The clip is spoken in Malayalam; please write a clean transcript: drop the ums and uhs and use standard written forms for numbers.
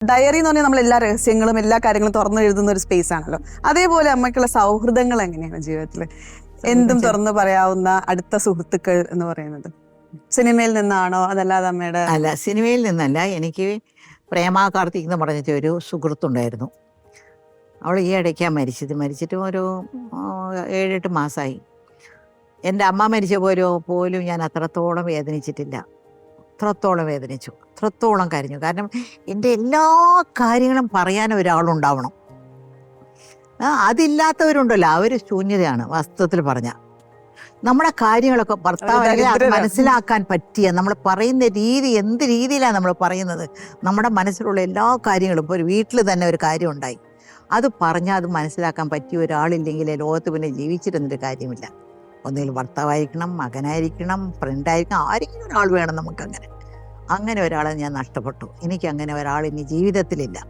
ഡയറി എന്ന് പറഞ്ഞാൽ നമ്മൾ എല്ലാ രഹസ്യങ്ങളും എല്ലാ കാര്യങ്ങളും തുറന്നു എഴുതുന്ന ഒരു സ്പേസ് ആണല്ലോ. അതേപോലെ അമ്മയ്ക്കുള്ള സൗഹൃദങ്ങൾ എങ്ങനെയാണ് ജീവിതത്തിൽ? എന്തും തുറന്നു പറയാവുന്ന അടുത്ത സുഹൃത്തുക്കൾ എന്ന് പറയുന്നത് സിനിമയിൽ നിന്നാണോ അതല്ലാതെ അമ്മയുടെ? അല്ല, സിനിമയിൽ നിന്നല്ല. എനിക്ക് പ്രേമ കാർത്തിക് എന്ന് പറഞ്ഞിട്ട് ഒരു സുഹൃത്തുണ്ടായിരുന്നു. അവൾ ഈ ഇടയ്ക്കാണ് മരിച്ചിട്ട് ഒരു 7-8 മാസമായി. എൻ്റെ അമ്മ മരിച്ച പോലും ഞാൻ അത്രത്തോളം വേദനിച്ചിട്ടില്ല. അത്രത്തോളം വേദനിച്ചു, അത്രത്തോളം കരഞ്ഞു. കാരണം എൻ്റെ എല്ലാ കാര്യങ്ങളും പറയാൻ ഒരാളുണ്ടാവണം. അതില്ലാത്തവരുണ്ടല്ലോ, അവർ ശൂന്യതയാണ് വാസ്തവത്തിൽ പറഞ്ഞാൽ. നമ്മുടെ കാര്യങ്ങളൊക്കെ ഭർത്താവിനെ അത് മനസ്സിലാക്കാൻ പറ്റിയ, നമ്മൾ പറയുന്ന രീതി, എന്ത് രീതിയിലാണ് നമ്മൾ പറയുന്നത്, നമ്മുടെ മനസ്സിലുള്ള എല്ലാ കാര്യങ്ങളും. ഇപ്പോൾ ഒരു വീട്ടിൽ തന്നെ ഒരു കാര്യം ഉണ്ടായി, അത് പറഞ്ഞാൽ അത് മനസ്സിലാക്കാൻ പറ്റിയ ഒരാളില്ലെങ്കിൽ ലോകത്ത് പിന്നെ ജീവിച്ചിരുന്നൊരു കാര്യമില്ല. ഒന്നുകിൽ ഭർത്താവായിരിക്കണം, മകനായിരിക്കണം, ഫ്രണ്ടായിരിക്കണം, ആരെങ്കിലും ഒരാൾ വേണം നമുക്കങ്ങനെ. അങ്ങനെ ഒരാളെ ഞാൻ നഷ്ടപ്പെട്ടു. എനിക്കങ്ങനെ ഒരാൾ ഇനി ജീവിതത്തിലില്ല.